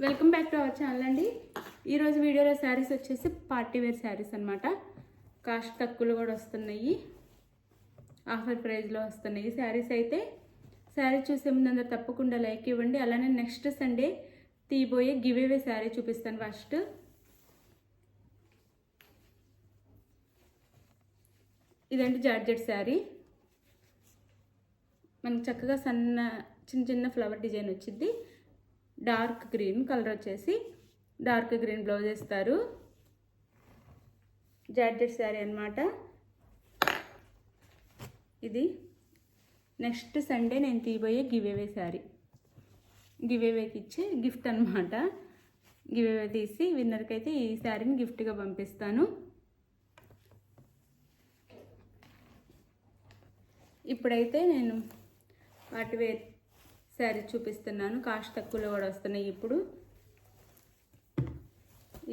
Welcome back to our channel అండి. ఈరోజు వీడియోలో శారీస్ వచ్చేసి పార్టీ వేర్ శారీస్ అనమాట. కాస్ట్ తక్కువలో కూడా వస్తున్నాయి, ఆఫర్ ప్రైస్లో వస్తున్నాయి శారీస్. అయితే శారీ చూసే ముందు అందరు తప్పకుండా లైక్ ఇవ్వండి. అలానే నెక్స్ట్ సండే తీయబోయే గివ్ అవే శారీ చూపిస్తాను. ఫస్ట్ ఇదంటే జార్జెట్ శారీ. మనకు చక్కగా చిన్న చిన్న ఫ్లవర్ డిజైన్ వచ్చింది. డార్క్ గ్రీన్ కలర్ వచ్చేసి డార్క్ గ్రీన్ బ్లౌజ్ ఇస్తారు. జార్జెట్ శారీ అనమాట ఇది. నెక్స్ట్ సండే నేను తీయబోయే గివ్ అవే శారీ, గివ్ అవేకి ఇచ్చే గిఫ్ట్ అనమాట. గివ్ అవే తీసి విన్నర్కి అయితే ఈ శారీని గిఫ్ట్గా పంపిస్తాను. ఇప్పుడైతే నేను పార్టీ వేర్ శారీ చూపిస్తున్నాను. కాస్ట్ తక్కువలో కూడా వస్తున్నాయి. ఇప్పుడు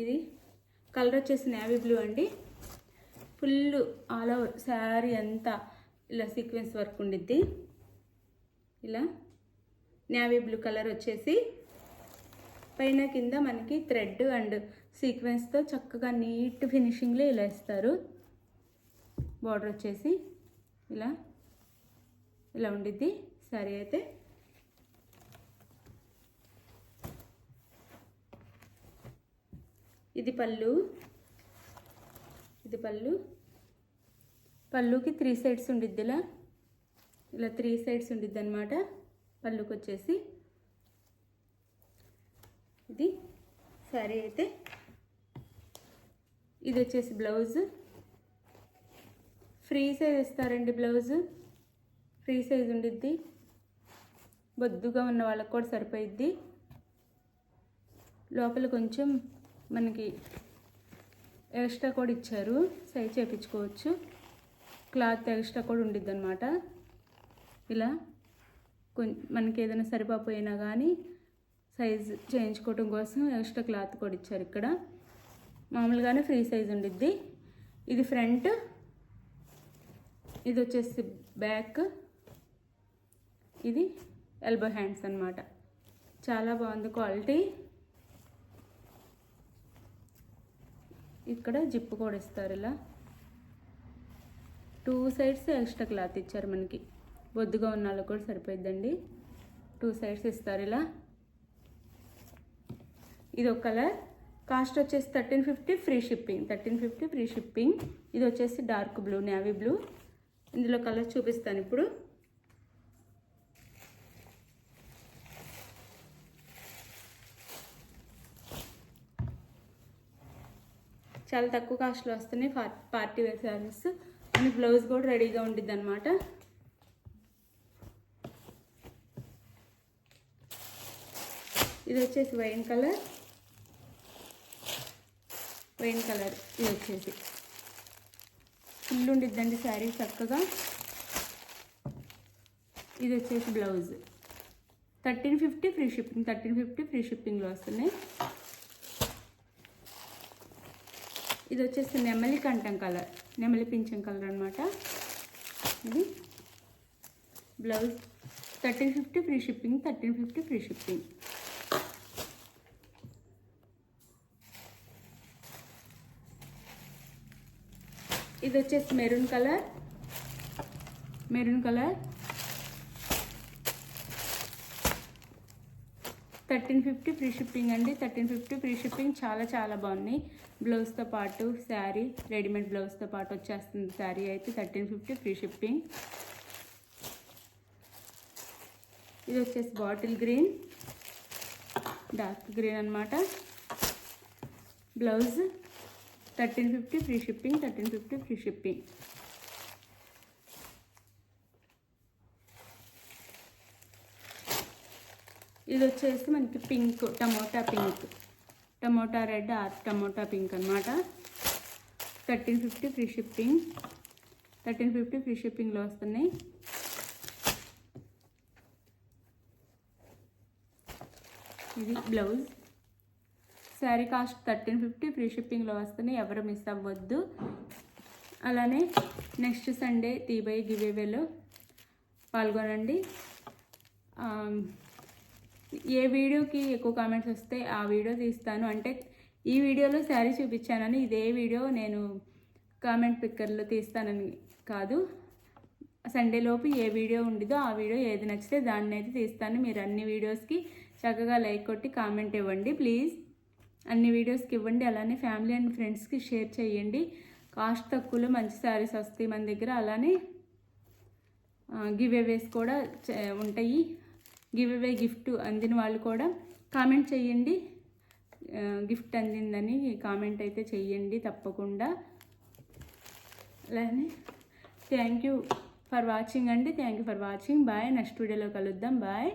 ఇది కలర్ వచ్చేసి నేవీ బ్లూ అండి. ఫుల్ ఆల్ ఓవర్ శారీ అంతా ఇలా సీక్వెన్స్ వర్క్ ఉండిద్ది. ఇలా నేవీ బ్లూ కలర్ వచ్చేసి పైన కింద మనకి థ్రెడ్ అండ్ సీక్వెన్స్తో చక్కగా నీట్ ఫినిషింగ్లో ఇలా ఇస్తారు. బార్డర్ వచ్చేసి ఇలా ఇలా ఉండిద్ది శారీ అయితే. ఇది పళ్ళు. ఇది పళ్ళుకి 3 సైడ్స్ ఉండిద్ది. ఇలా 3 సైడ్స్ ఉండిద్ది అనమాట పళ్ళుకి వచ్చేసి. ఇది శారీ అయితే. ఇది వచ్చేసి బ్లౌజ్. ఫ్రీ సైజ్ ఇస్తారండి. బ్లౌజ్ ఫ్రీ సైజ్ ఉండిద్ది. బొద్దుగా ఉన్న వాళ్ళకి కూడా సరిపోయిద్ది. లోపల కొంచెం మనకి ఎక్స్ట్రా కూడా ఇచ్చారు, సైజ్ చేయించుకోవచ్చు. క్లాత్ ఎక్స్ట్రా కూడా ఉండిద్ది అనమాట. ఇలా మనకి ఏదైనా సరిపోయినా కానీ సైజ్ చేయించుకోవటం కోసం ఎక్స్ట్రా క్లాత్ కూడా ఇచ్చారు. ఇక్కడ మామూలుగానే ఫ్రీ సైజ్ ఉండిద్ది. ఇది ఫ్రంట్, ఇది వచ్చేసి బ్యాక్, ఇది ఎల్బో హ్యాండ్స్ అనమాట. చాలా బాగుంది క్వాలిటీ. ఇక్కడ జిప్ కూడా ఇస్తారు. ఇలా 2 సైడ్స్ ఎక్స్ట్రా క్లాత్ ఇచ్చారు. మనకి బొద్దుగా ఉన్న వాళ్ళకి కూడా సరిపోయిద్దండి. 2 సైడ్స్ ఇస్తారు ఇలా. ఇది ఒక కలర్. కాస్ట్ వచ్చేసి 1350 ఫ్రీ షిప్పింగ్. 1350 free shipping. ఇది వచ్చేసి డార్క్ బ్లూ, నేవీ బ్లూ. ఇందులో కలర్ చూపిస్తాను ఇప్పుడు. చాలా తక్కువ కాస్ట్లో వస్తున్నాయి party wear saris. And blouse కూడా రెడీగా ఉండిద్ది అనమాట. ఇది వచ్చేసి వైన్ కలర్. ఇది వచ్చేసి ఫుల్ ఉండిద్దండి శారీ చక్కగా. ఇది వచ్చేసి బ్లౌజ్. 1350 free shipping. 1350 ఫ్రీ షిప్పింగ్లో వస్తున్నాయి. ఇది వచ్చేసి నెమలి కంఠం కలర్, నెమలి పింఛం కలర్ అనమాట. ఇది blouse. 1350 free shipping. 1350 free shipping. ఇది వచ్చేసి మెరూన్ కలర్. 1350 ఫ్రీ షిప్పింగ్ అండి. 1350 ఫ్రీ షిప్పింగ్. చాలా చాలా బాగున్నాయి. బ్లౌజ్తో పాటు శారీ, రెడీమేడ్ బ్లౌజ్తో పాటు వచ్చేస్తుంది శారీ అయితే. 1350 ఫ్రీ షిప్పింగ్. ఇది వచ్చేసి బాటిల్ గ్రీన్, డార్క్ గ్రీన్ అనమాట. Blouse. 1350 free shipping. 1350 free shipping. ఇది వచ్చేసి మనకి pink, tomato red or tomato pink అనమాట. 1350 ఫ్రీ షిప్పింగ్. 1350 ఫ్రీ షిప్పింగ్లో వస్తున్నాయి. ఇది బ్లౌజ్. శారీ కాస్ట్ 1350 ఫ్రీ షిప్పింగ్లో వస్తున్నాయి. ఎవరు మిస్ అవ్వద్దు. అలానే నెక్స్ట్ సండే తీయబోయే గివ్ అవేలో పాల్గొనండి. ఏ వీడియోకి ఎక్కువ కామెంట్స్ వస్తే ఆ వీడియో తీస్తాను. అంటే ఈ వీడియోలో శారీ చూపించానని ఇదే వీడియో నేను కామెంట్ పిక్కర్లో తీస్తానని కాదు. సండే లోపు ఏ వీడియో ఉండిదో ఆ వీడియో ఏది నచ్చితే దాన్ని అయితే తీస్తాను. మీరు అన్ని వీడియోస్కి చక్కగా లైక్ కొట్టి కామెంట్ ఇవ్వండి ప్లీజ్. అన్ని వీడియోస్కి ఇవ్వండి. అలానే ఫ్యామిలీ అండ్ ఫ్రెండ్స్కి షేర్ చేయండి. కాస్ట్ తక్కువలో మంచి శారీస్ వస్తాయి మన దగ్గర. అలానే గివ్ అవేస్ కూడా ఉంటాయి. గివ్ అవే గిఫ్ట్ అందిన వాళ్ళు కూడా కామెంట్ చేయండి. గిఫ్ట్ అందిందని కామెంట్ అయితే చెయ్యండి తప్పకుండా. అలానే థ్యాంక్ యూ ఫర్ వాచింగ్ అండి. Thank you for watching. Bye. Next వీడియోలో కలుద్దాం. బాయ్.